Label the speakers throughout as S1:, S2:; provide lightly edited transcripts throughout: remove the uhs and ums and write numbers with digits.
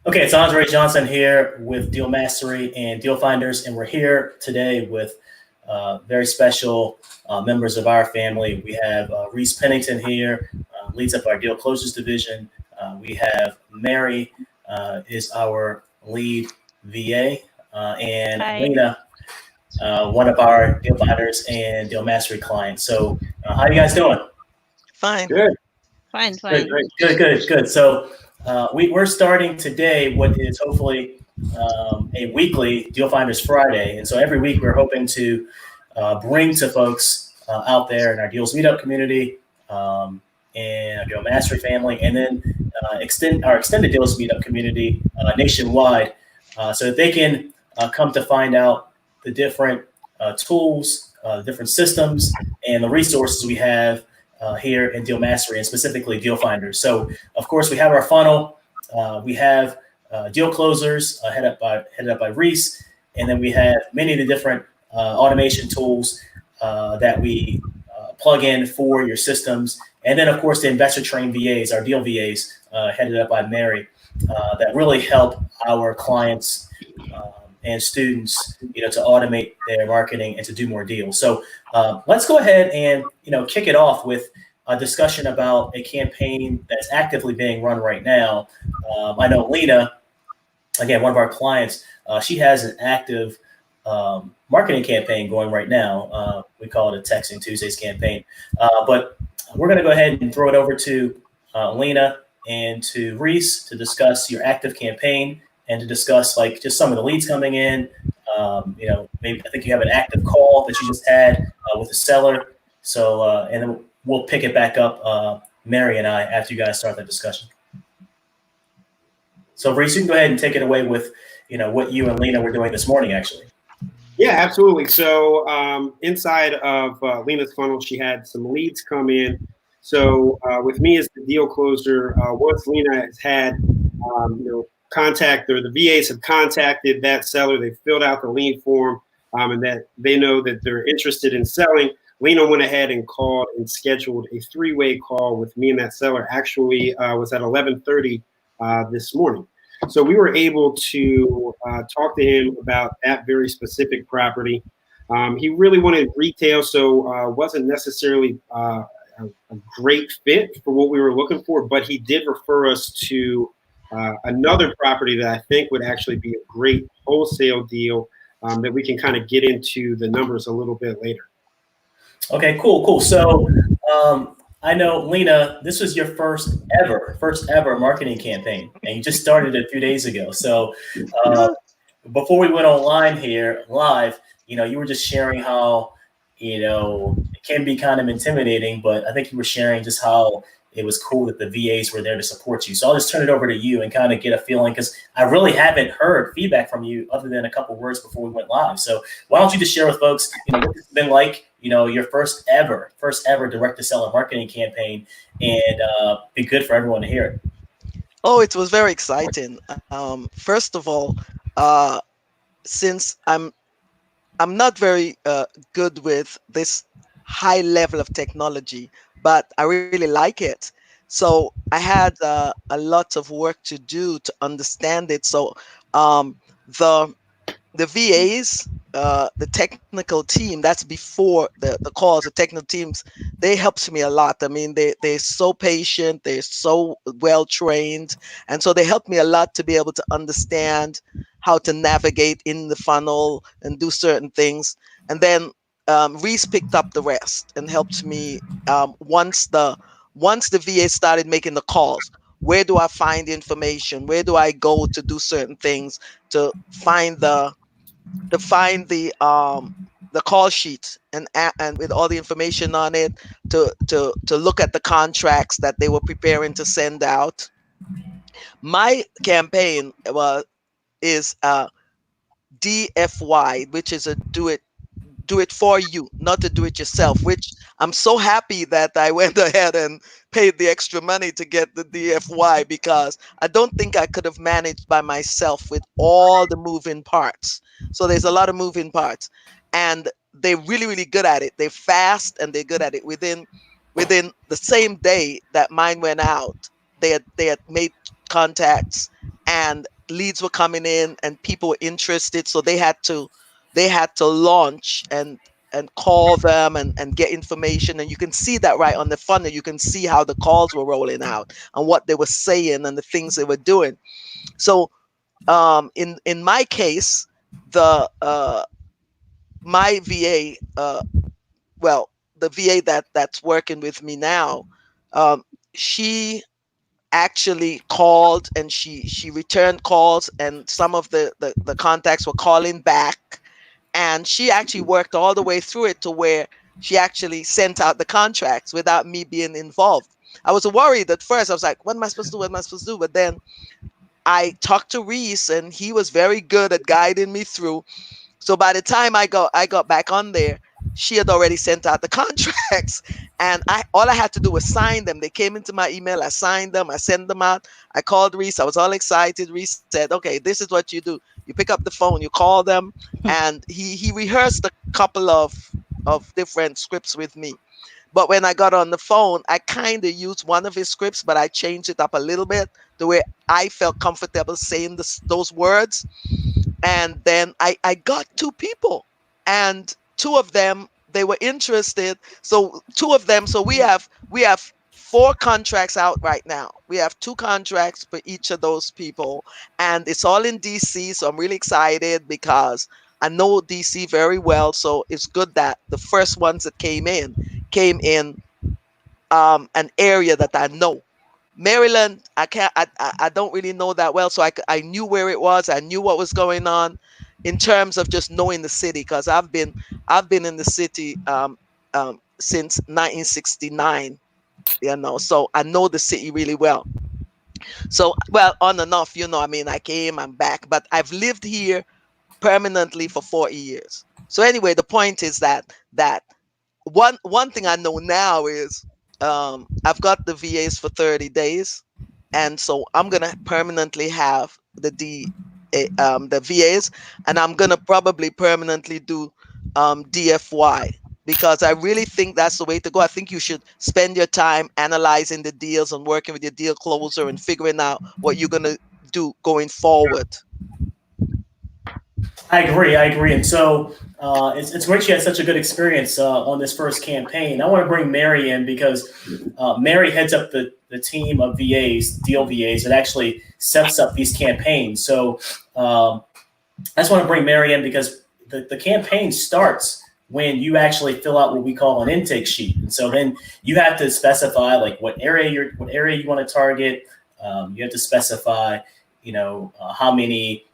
S1: Okay, it's Andre Johnson here with Deal Mastery and Deal Finders, and we're here today with very special members of our family. We have Reese Pennington here, leads up our Deal Closures division. We have Mary, is our lead VA, and
S2: Hi.
S1: Lena, one of our Deal Finders and Deal Mastery clients. So, how you guys doing?
S3: Fine.
S2: Fine,
S1: Good,
S2: fine.
S1: good. So we're starting today what is hopefully a weekly Deal Finders Friday. And so every week we're hoping to bring to folks out there in our Deals Meetup community and our Deal Mastery family, and then extend our extended Deals Meetup community nationwide so that they can come to find out the different tools, different systems, and the resources we have here in Deal Mastery and specifically Deal Finders. So, of course, we have our funnel. We have Deal Closers headed up by Reese, and then we have many of the different automation tools that we plug in for your systems, and then, of course, the Investor Train VAs, our Deal VAs, headed up by Mary, that really help our clients and students, to automate their marketing and to do more deals. So let's go ahead and kick it off with a discussion about a campaign that's actively being run right now. I know Lena, again, one of our clients, she has an active marketing campaign going right now. We call it a Texting Tuesdays campaign. But we're going to go ahead and throw it over to Lena and to Reese to discuss your active campaign and to discuss just some of the leads coming in. Maybe I think you have an active call that you just had with a seller. So, and then we'll pick it back up, Mary and I, after you guys start that discussion. So, Reese, you can go ahead and take it away with, what you and Lena were doing this morning, actually.
S4: Yeah, absolutely. So inside of Lena's funnel, she had some leads come in. So with me as the deal closer, once Lena has had, contact, or the VAs have contacted that seller, they filled out the lead form, and that they know that they're interested in selling. Lena went ahead and called and scheduled a three-way call with me and that seller. Actually, was at 11:30 this morning. So we were able to talk to him about that very specific property. He really wanted retail, so wasn't necessarily a great fit for what we were looking for, but he did refer us to another property that I think would actually be a great wholesale deal that we can kind of get into the numbers a little bit later.
S1: Okay, cool. So I know, Lena, this was your first ever marketing campaign, and you just started it a few days ago. So before we went online here live, you were just sharing how, it can be kind of intimidating, but I think you were sharing just how it was cool that the VAs were there to support you. So I'll just turn it over to you and kind of get a feeling, because I really haven't heard feedback from you other than a couple words before we went live. So why don't you just share with folks, what it's been like, your first ever direct to seller marketing campaign, and be good for everyone to hear it.
S3: Oh, it was very exciting. First of all, since I'm not very good with this high level of technology, but I really like it. So I had a lot of work to do to understand it. So the VAs, the technical team, that's before the calls, the technical teams, they helped me a lot. I mean, they're so patient, they're so well trained. And so they helped me a lot to be able to understand how to navigate in the funnel and do certain things. And then Reese picked up the rest and helped me once the VA started making the calls. Where do I find information? Where do I go to do certain things to find the call sheet and with all the information on it, to look at the contracts that they were preparing to send out. My campaign is DFY, which is a do it for you, not to do it yourself, which I'm so happy that I went ahead and paid the extra money to get the DFY, because I don't think I could have managed by myself with all the moving parts. So there's a lot of moving parts, and they're really, really good at it. They're fast and they're good at it. Within the same day that mine went out, they had made contacts, and leads were coming in and people were interested, so they had to launch and call them and get information. And you can see that right on the funnel. You can see how the calls were rolling out and what they were saying and the things they were doing. So in my case, the my VA, well, the VA that's working with me now, she actually called and she returned calls, and some of the contacts were calling back, and she actually worked all the way through it to where she actually sent out the contracts without me being involved. I was worried at first. I was like, what am I supposed to do? What am I supposed to do? But then I talked to Reese, and he was very good at guiding me through. So by the time I got back on there, she had already sent out the contracts, and all I had to do was sign them. They came into my email. I signed them. I sent them out. I called Reese. I was all excited. Reese said, "Okay, this is what you do. You pick up the phone. You call them." And he rehearsed a couple of different scripts with me. But when I got on the phone, I kind of used one of his scripts, but I changed it up a little bit the way I felt comfortable saying those words. And then I got 2 people, and 2 of them, they were interested. So 2 of them, so we have 4 contracts out right now. We have 2 contracts for each of those people, and it's all in DC. So I'm really excited because I know DC very well. So it's good that the first ones that came in an area that I know. Maryland, I don't really know that well, so I knew where it was. I knew what was going on in terms of just knowing the city, because I've been in the city since 1969, so I know the city really well. So, well, on and off, I mean, I came, I'm back, but I've lived here permanently for 40 years. So anyway, the point is that one thing I know now is I've got the VAs for 30 days, and so I'm gonna permanently have the VAs, and I'm gonna probably permanently do DFY, because I really think that's the way to go. I think you should spend your time analyzing the deals and working with your deal closer and figuring out what you're gonna do going forward.
S1: I agree. And so it's great she had such a good experience on this first campaign. I want to bring Mary in because Mary heads up the team of VAs, deal VAs, that actually sets up these campaigns. So I just want to bring Mary in because the campaign starts when you actually fill out what we call an intake sheet. And so then you have to specify like what area you want to target. You have to specify, how many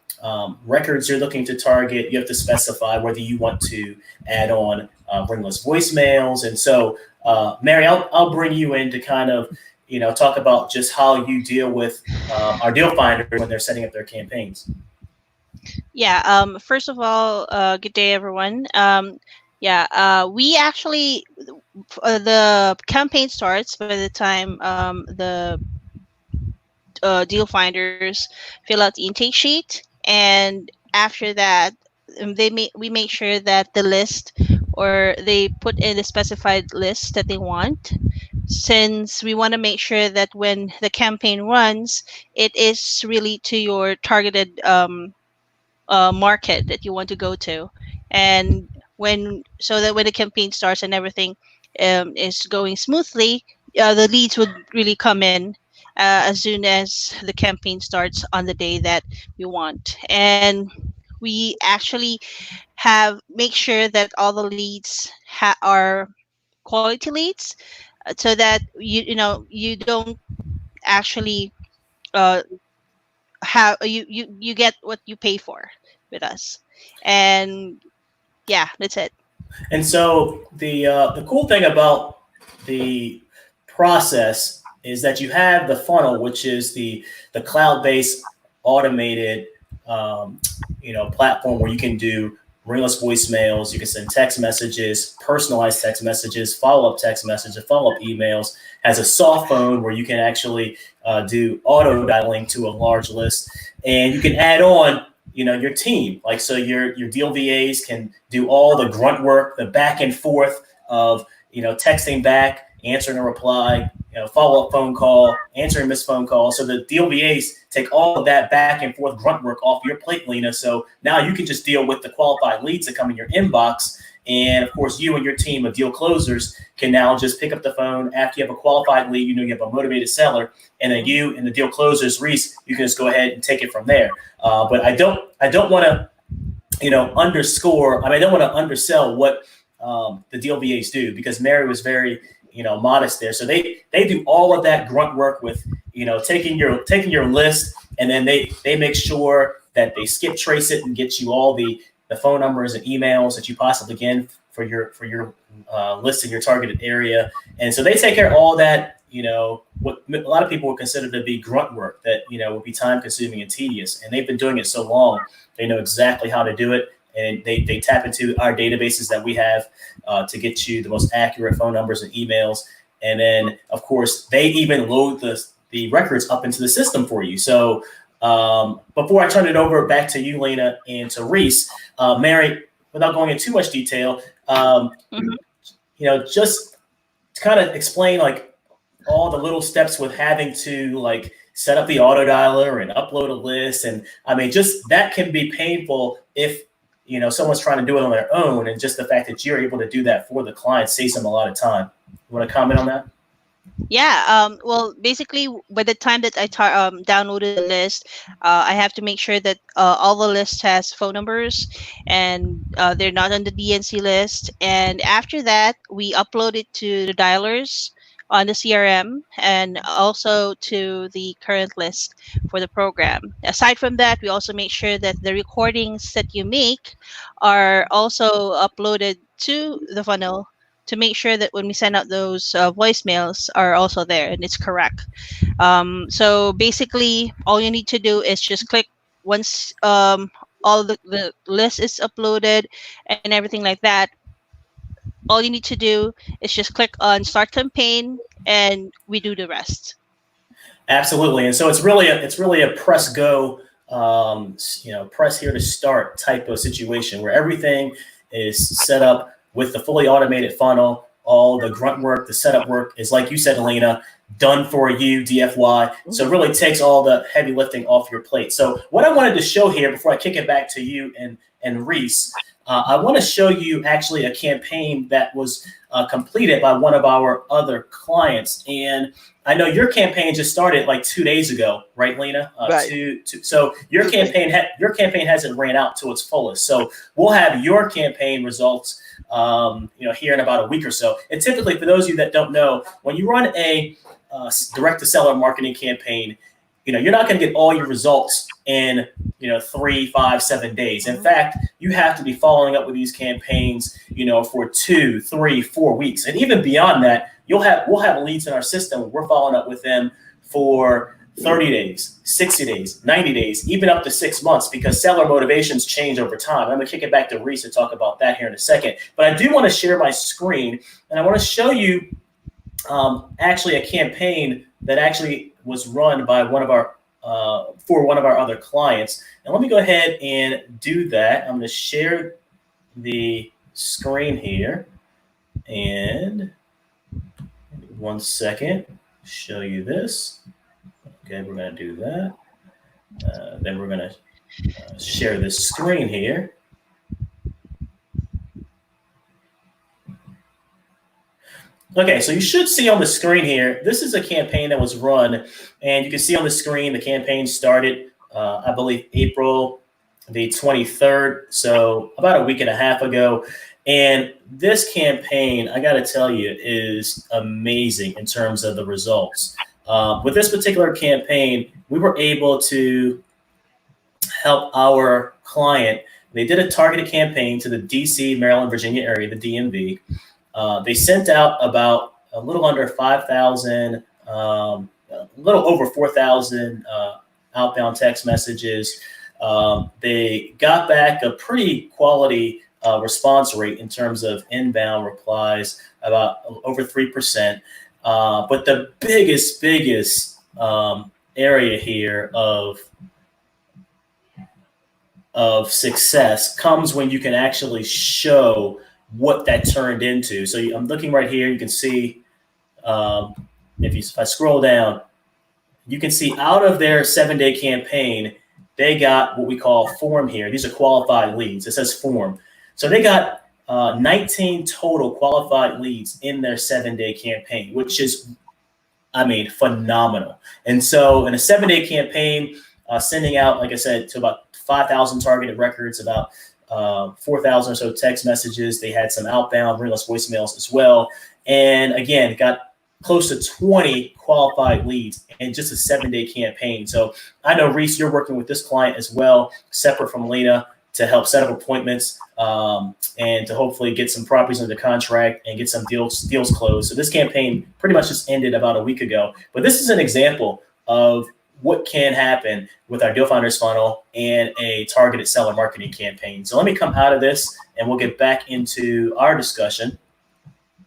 S1: records you're looking to target. You have to specify whether you want to add on ringless voicemails. And so, Mary, I'll bring you in to kind of, talk about just how you deal with our deal finders when they're setting up their campaigns.
S2: Yeah. First of all, good day, everyone. We actually, the campaign starts by the time the deal finders fill out the intake sheet. And after that, we make sure that the list, or they put in the specified list that they want, since we want to make sure that when the campaign runs, it is really to your targeted market that you want to go to. And so that when the campaign starts and everything is going smoothly, the leads would really come in as soon as the campaign starts on the day that we want. And we actually make sure that all the leads are quality leads, so that you don't actually you get what you pay for with us. And yeah, that's it.
S1: And so the cool thing about the process is that you have the funnel, which is the cloud-based automated platform where you can do ringless voicemails, you can send text messages, personalized text messages, follow-up text messages, follow-up emails. Has a soft phone where you can actually do auto dialing to a large list, and you can add on your team. Like, so your deal VAs can do all the grunt work, the back and forth of texting back, answering a reply, follow-up phone call, answering missed phone call. So the DLVAs take all of that back and forth grunt work off your plate, Lena. So now you can just deal with the qualified leads that come in your inbox. And of course, you and your team of deal closers can now just pick up the phone after you have a qualified lead. You have a motivated seller, and then you and the deal closers, Reese, you can just go ahead and take it from there. But I don't want to, underscore. I don't want to undersell what the DLVAs do, because Mary was very, modest there. So they do all of that grunt work with, taking your list, and then they make sure that they skip trace it and get you all the phone numbers and emails that you possibly can for your list in your targeted area. And so they take care of all that, what a lot of people would consider to be grunt work that, would be time consuming and tedious. And they've been doing it so long, they know exactly how to do it. And they tap into our databases that we have to get you the most accurate phone numbers and emails. And then, of course, they even load the records up into the system for you. So before I turn it over back to you, Lena, and to Reese, Mary, without going into too much detail, just to kind of explain all the little steps with having to set up the auto dialer and upload a list. And just that can be painful if someone's trying to do it on their own, and just the fact that you're able to do that for the client saves them a lot of time. You want to comment on that?
S2: Yeah. Well, basically, by the time that I downloaded the list, I have to make sure that all the list has phone numbers, and they're not on the DNC list. And after that, we upload it to the dialers on the CRM, and also to the current list for the program. Aside from that, we also make sure that the recordings that you make are also uploaded to the funnel, to make sure that when we send out those voicemails are also there and it's correct. So basically, all you need to do is just click once all the list is uploaded and everything like that. All you need to do is just click on Start Campaign, and we do the rest.
S1: Absolutely. And so it's really a press go, press here to start type of situation where everything is set up with the fully automated funnel. All the grunt work, the setup work is, like you said, Elena, done for you, DFY. So it really takes all the heavy lifting off your plate. So what I wanted to show here before I kick it back to you and Reese, I want to show you actually a campaign that was completed by one of our other clients. And I know your campaign just started 2 days ago, right, Lena?
S3: Right.
S1: So your campaign hasn't ran out to its fullest. So we'll have your campaign results, here in about a week or so. And typically, for those of you that don't know, when you run a direct-to-seller marketing campaign, you're not going to get all your results in 3, 5, 7 days. In fact, you have to be following up with these campaigns, for 2, 3, 4 weeks, and even beyond that. We'll have leads in our system. We're following up with them for 30 days, 60 days, 90 days, even up to 6 months, because seller motivations change over time. I'm going to kick it back to Reese to talk about that here in a second. But I do want to share my screen, and I want to show you actually a campaign that actually was run by one of our other clients. And let me go ahead and do that. I'm going to share the screen here, and 1 second, show you this. Okay, we're going to do that. Then we're going to share this screen here. Okay, so you should see on the screen here, this is a campaign that was run, and you can see on the screen the campaign started, I believe, April the 23rd, so about a week and a half ago. And this campaign, I got to tell you, is amazing in terms of the results. With this particular campaign, we were able to help our client. They did a targeted campaign to the DC, Maryland, Virginia area, the DMV. They sent out about a little under 5,000, a little over 4,000 outbound text messages. They got back a pretty quality response rate in terms of inbound replies, about over 3%. But the biggest area here of success comes when you can actually show what that turned into. So I'm looking right here. You can see if I scroll down, you can see out of their 7-day campaign, they got what we call form here. These are qualified leads. It says form. So they got 19 total qualified leads in their 7-day campaign, which is, I mean, phenomenal. And so in a 7-day campaign, sending out, like I said, to about 5,000 targeted records, about 4,000 or so text messages. They had some outbound ringless voicemails as well. And again, got close to 20 qualified leads in just a 7-day campaign. So I know, Reese, you're working with this client as well, separate from Lena, to help set up appointments and to hopefully get some properties under contract and get some deals closed. So this campaign pretty much just ended about a week ago. But this is an example of what can happen with our Deal Finders funnel and a targeted seller marketing campaign. So let me come out of this and we'll get back into our discussion.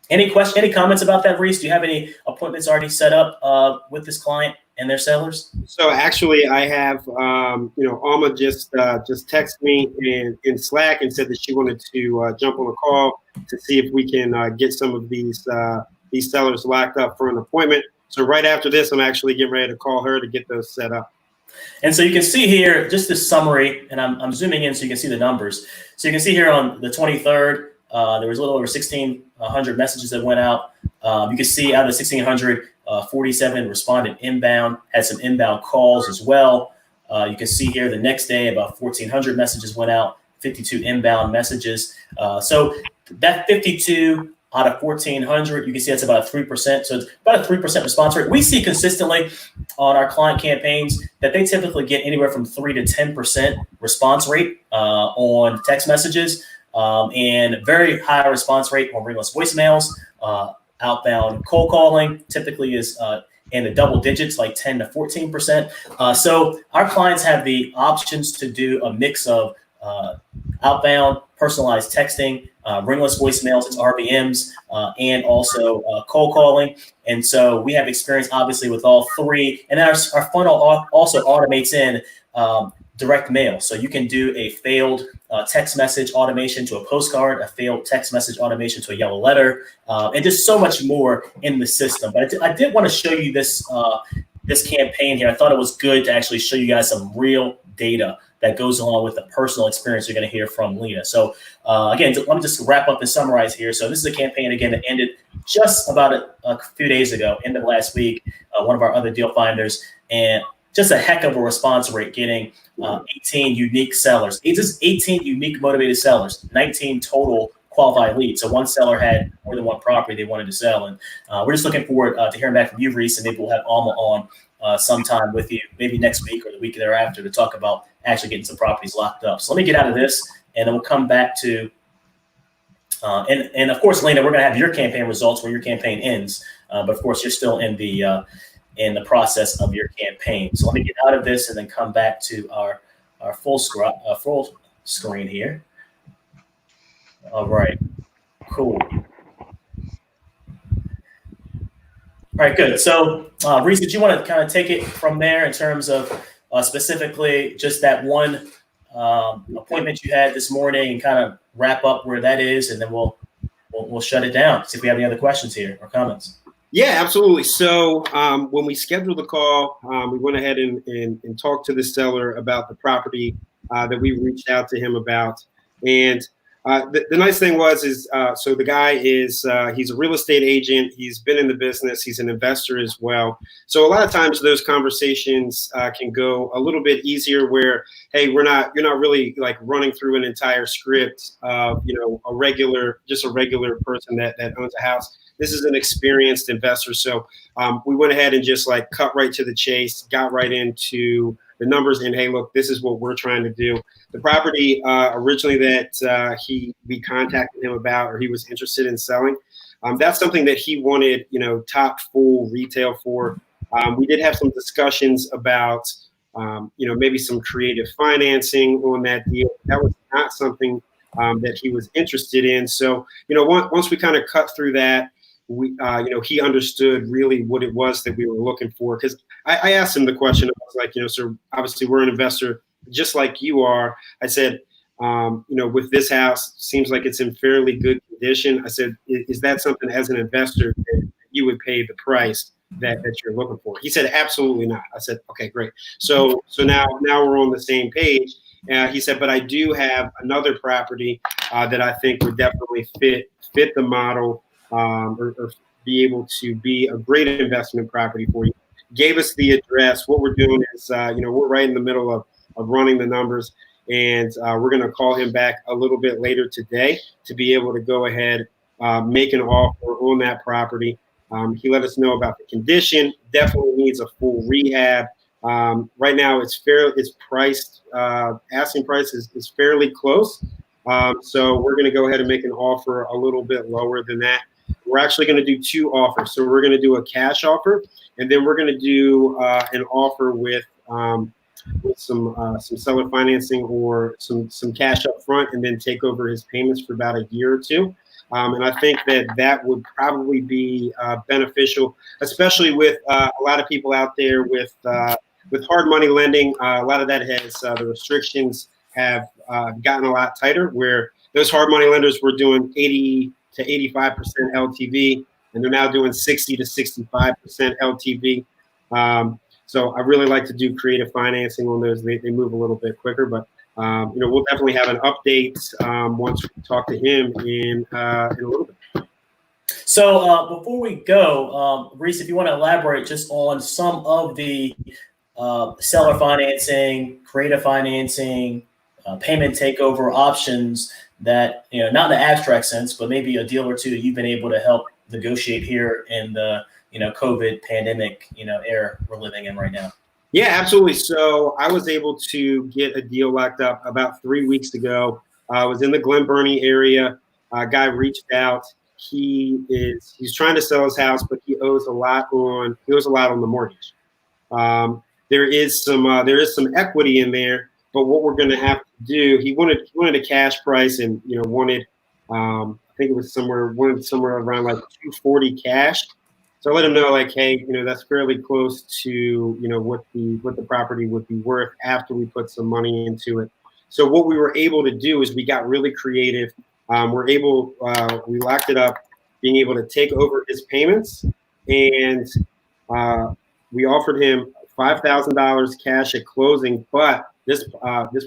S1: Any comments about that, Reese? Do you have any appointments already set up with this client and their sellers?
S4: So actually, I have, Alma just texted me in Slack and said that she wanted to jump on a call to see if we can get some of these sellers locked up for an appointment. So right after this, I'm actually getting ready to call her to get those set up.
S1: And so you can see here just this summary, and I'm zooming in so you can see the numbers. So you can see here on the 23rd, there was a little over 1,600 messages that went out. You can see out of the 1,600, 47 responded inbound, had some inbound calls as well. You can see here the next day about 1,400 messages went out, 52 inbound messages. So that 52 out of 1,400, you can see that's about 3%. So it's about a 3% response rate. We see consistently on our client campaigns that they typically get anywhere from 3 to 10% response rate on text messages. And very high response rate on ringless voicemails. Outbound cold calling typically is in the double digits, like 10 to 14%. So our clients have the options to do a mix of outbound personalized texting, ringless voicemails, it's RVMs, and also cold calling. And so we have experience obviously with all three. And then our funnel also automates in direct mail. So you can do a failed text message automation to a postcard, a failed text message automation to a yellow letter, and just so much more in the system. But I did want to show you this campaign here. I thought it was good to actually show you guys some real data that goes along with the personal experience you're going to hear from Lena. So again, let me just wrap up and summarize here. So this is a campaign, again, that ended just about a few days ago, end of last week, one of our other deal finders, and just a heck of a response rate, getting 18 unique sellers. It's just 18 unique motivated sellers, 19 total qualified leads. So one seller had more than one property they wanted to sell. And we're just looking forward to hearing back from you, Reese, and maybe we'll have Alma on sometime with you, maybe next week or the week thereafter, to talk about actually getting some properties locked up. So let me get out of this, and then we'll come back to, and of course, Lena, we're going to have your campaign results when your campaign ends. But of course, you're still in the process of your campaign. So let me get out of this and then come back to our full screen here. All right, cool. All right, good. So, Reese, did you want to kind of take it from there in terms of specifically just that one appointment you had this morning and kind of wrap up where that is, and then we'll shut it down. See if we have any other questions here or comments.
S4: Yeah, absolutely. So when we scheduled the call, we went ahead and talked to the seller about the property that we reached out to him about. And the nice thing was so the guy is he's a real estate agent. He's been in the business. He's an investor as well. So a lot of times those conversations can go a little bit easier where, hey, you're not really like running through an entire script of, a regular person that owns a house. This is an experienced investor. So we went ahead and just like cut right to the chase, got right into the numbers, and hey, look, this is what we're trying to do. The property originally that we contacted him about, or he was interested in selling, that's something that he wanted, top full retail for. We did have some discussions about, maybe some creative financing on that deal. That was not something that he was interested in. So, once we kind of cut through that, he understood really what it was that we were looking for. Because I asked him the question. I was like, so obviously we're an investor just like you are. I said, with this house, seems like it's in fairly good condition. I said, is that something as an investor that you would pay the price? that you're looking for? He said, absolutely not. I said, okay, great. So now we're on the same page. He said, but I do have another property that I think would definitely fit the model, or be able to be a great investment property for you. Gave us the address. What we're doing is, we're right in the middle of running the numbers, and we're going to call him back a little bit later today to be able to go ahead, make an offer on that property. He let us know about the condition. Definitely needs a full rehab. Right now, it's priced. Asking price is fairly close. So we're going to go ahead and make an offer a little bit lower than that. We're actually going to do two offers. So we're going to do a cash offer, and then we're going to do an offer with some seller financing or some cash up front, and then take over his payments for about a year or two. And I think that would probably be beneficial, especially with a lot of people out there with hard money lending. A lot of that has the restrictions have gotten a lot tighter, where those hard money lenders were doing 80 to 85% LTV, and they're now doing 60 to 65% LTV. So I really like to do creative financing on those. They move a little bit quicker, but we'll definitely have an update once we talk to him in a little bit.
S1: So before we go, Reese, if you want to elaborate just on some of the seller financing, creative financing, payment takeover options that, not in the abstract sense, but maybe a deal or two you've been able to help negotiate here in the, COVID pandemic, era we're living in right now.
S4: Yeah, absolutely. So I was able to get a deal locked up about 3 weeks ago. I was in the Glen Burnie area. A guy reached out. He's trying to sell his house, but he owes a lot on the mortgage. There is some equity in there, but what we're going to have to do, he wanted a cash price, and wanted I think it was somewhere around like $240 cash. So I let him know, like, hey, that's fairly close to what the property would be worth after we put some money into it. So what we were able to do is we got really creative. We locked it up, being able to take over his payments, and we offered him $5,000 cash at closing. But this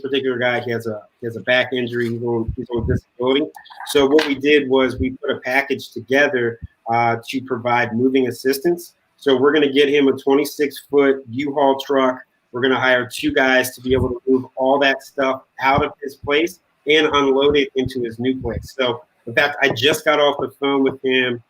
S4: particular guy, he has a back injury. He's on disability. So what we did was we put a package together to provide moving assistance. So we're going to get him a 26-foot U-Haul truck. We're going to hire 2 guys to be able to move all that stuff out of his place and unload it into his new place. So in fact, I just got off the phone with him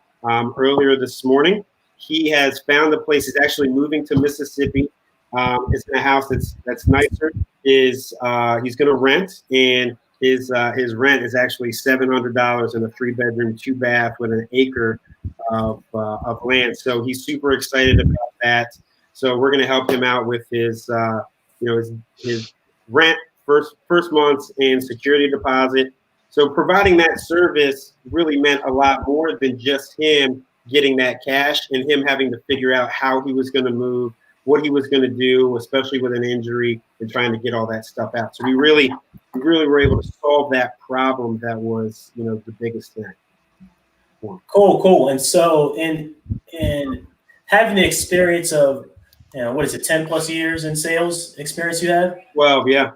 S4: earlier this morning. He has found a place. He's actually moving to Mississippi. It's in a house that's nicer. He's going to rent, and his rent is actually $700 in a 3-bedroom, 2-bath with an acre of land. So he's super excited about that. So we're going to help him out with his rent, first month's, and security deposit. So providing that service really meant a lot more than just him getting that cash and him having to figure out how he was going to move, what he was going to do, especially with an injury, and trying to get all that stuff out. So we really were able to solve that problem that was, the biggest thing.
S1: Cool. And so in having the experience of, what is it, 10 plus years in sales experience you have?
S4: 12, yeah.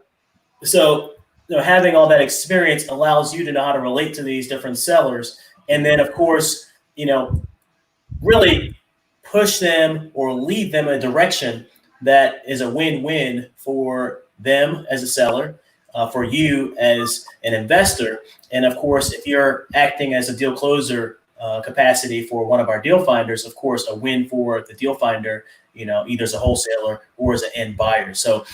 S1: So having all that experience allows you to know how to relate to these different sellers. And then, of course, really push them or lead them in a direction that is a win-win for them as a seller, for you as an investor. And of course, if you're acting as a deal closer capacity for one of our deal finders, of course, a win for the deal finder, either as a wholesaler or as an end buyer. So,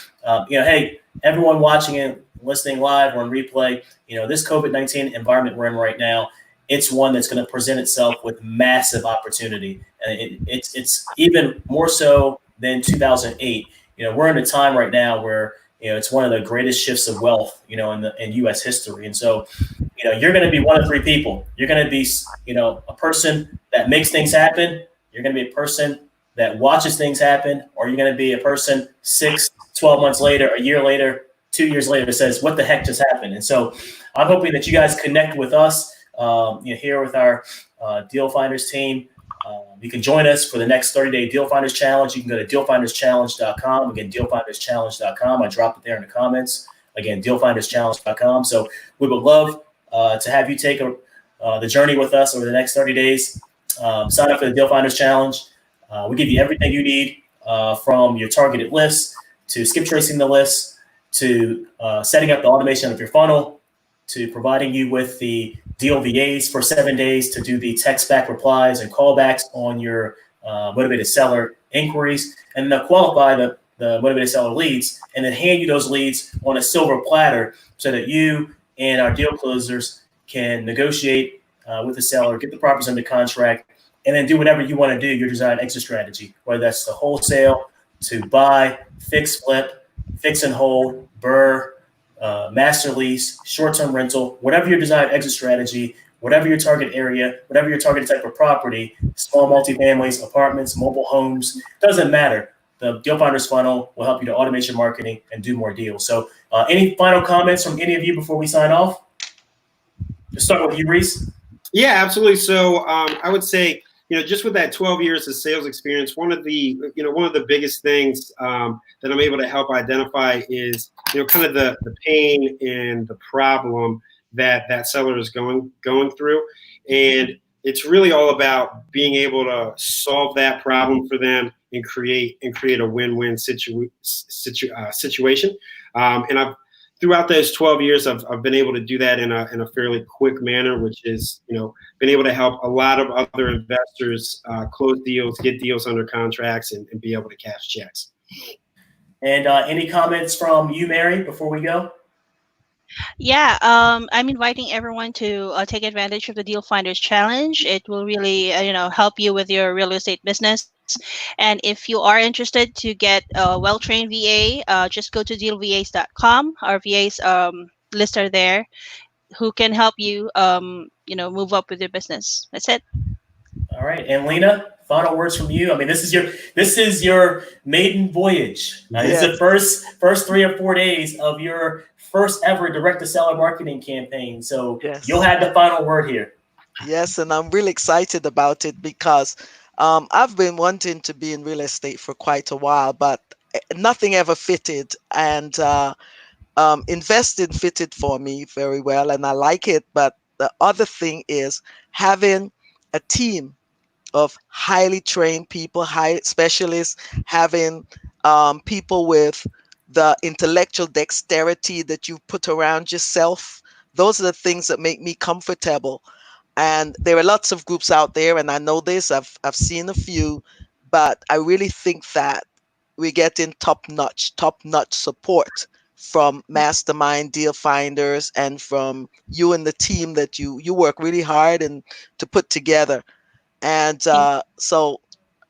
S1: hey, everyone watching it, listening live or on replay, this COVID-19 environment we're in right now, it's one that's going to present itself with massive opportunity. And it's even more so than 2008. We're in a time right now where, it's one of the greatest shifts of wealth, in U.S. history. And so, you're going to be one of 3 people. You're going to be, a person that makes things happen. You're going to be a person that watches things happen, or you're going to be a person 6, 12 months later, a year later, 2 years later that says, what the heck just happened? And so I'm hoping that you guys connect with us here with our Deal Finders team. You can join us for the next 30-day Deal Finders Challenge. You can go to dealfinderschallenge.com. Again, dealfinderschallenge.com. I dropped it there in the comments. Again, dealfinderschallenge.com. So we would love to have you take the journey with us over the next 30 days. Sign up for the Deal Finders Challenge. We give you everything you need from your targeted lists to skip tracing the lists to setting up the automation of your funnel to providing you with the deal VAs for 7 days to do the text back replies and callbacks on your motivated seller inquiries, and then qualify the motivated seller leads, and then hand you those leads on a silver platter so that you and our deal closers can negotiate with the seller, get the properties under contract, and then do whatever you want to do, your desired exit strategy, whether that's to wholesale, to buy, fix, flip, fix and hold, BRRRR, master lease, short-term rental, whatever your desired exit strategy, whatever your target area, whatever your target type of property, small multifamilies, apartments, mobile homes, doesn't matter. The Deal Finders funnel will help you to automate your marketing and do more deals. So any final comments from any of you before we sign off? Let's start with you, Reese.
S4: Yeah, absolutely. So I would say, just with that 12 years of sales experience, one of the biggest things that I'm able to help identify is, kind of the pain and the problem that seller is going through. And it's really all about being able to solve that problem for them and create a win-win situation. And throughout those 12 years, I've been able to do that in a fairly quick manner, which is, been able to help a lot of other investors close deals, get deals under contracts, and be able to cash checks.
S1: And any comments from you, Mary, before we go?
S2: Yeah, I'm inviting everyone to take advantage of the Deal Finders Challenge. It will really, help you with your real estate business. And if you are interested to get a well-trained VA, just go to dealvas.com. Our VAs list are there who can help you, move up with your business. That's it.
S1: All right. And Lena, final words from you. I mean, this is your maiden voyage. This is the first 3 or 4 days of your first ever direct-to-seller marketing campaign. So You'll have the final word here.
S3: Yes, and I'm really excited about it because I've been wanting to be in real estate for quite a while, but nothing ever fitted. And investing fitted for me very well, and I like it. But the other thing is having a team of highly trained people, high specialists, having people with the intellectual dexterity that you put around yourself. Those are the things that make me comfortable. And there are lots of groups out there, and I know this, I've seen a few, but I really think that we're getting top-notch support from Mastermind Deal Finders and from you and the team that you work really hard and to put together. And so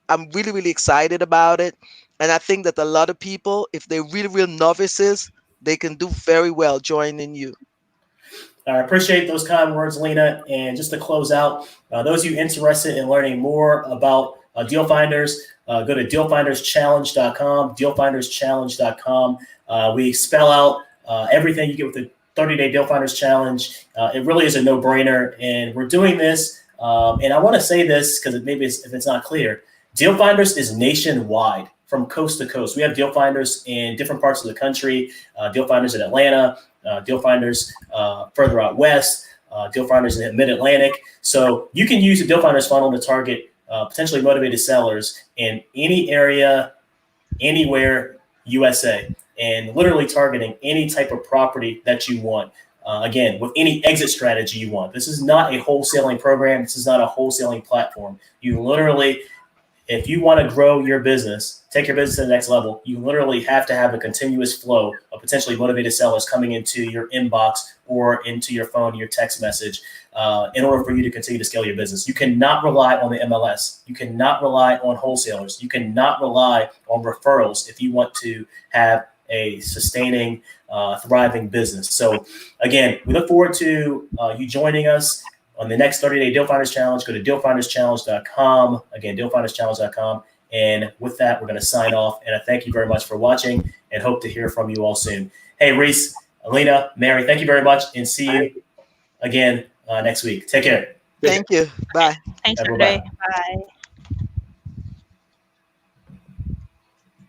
S3: I'm really, really excited about it. And I think that a lot of people, if they're really, real novices, they can do very well joining you.
S1: I appreciate those kind words, Lena. And just to close out, those of you interested in learning more about Deal Finders, go to dealfinderschallenge.com, dealfinderschallenge.com. We spell out everything you get with the 30-day Deal Finders Challenge. It really is a no-brainer. And we're doing this, and I want to say this because maybe if it's not clear, Deal Finders is nationwide from coast to coast. We have Deal Finders in different parts of the country, Deal Finders in Atlanta, Deal Finders further out west, Deal Finders in mid-Atlantic. So you can use the Deal Finders funnel to target potentially motivated sellers in any area, anywhere, USA, and literally targeting any type of property that you want. Again, with any exit strategy you want. This is not a wholesaling program. This is not a wholesaling platform. You literally, if you want to grow your business, take your business to the next level, you literally have to have a continuous flow of potentially motivated sellers coming into your inbox or into your phone, your text message, in order for you to continue to scale your business. You cannot rely on the MLS. You cannot rely on wholesalers. You cannot rely on referrals if you want to have a sustaining, thriving business. So again, we look forward to you joining us on the next 30-day Deal Finders Challenge. Go to dealfinderschallenge.com. Again, dealfinderschallenge.com. And with that, we're going to sign off. And I thank you very much for watching and hope to hear from you all soon. Hey, Reese, Alina, Mary, thank you very much. And see you again next week. Take care.
S3: Thank you. Bye.
S2: Thanks, everybody. Bye.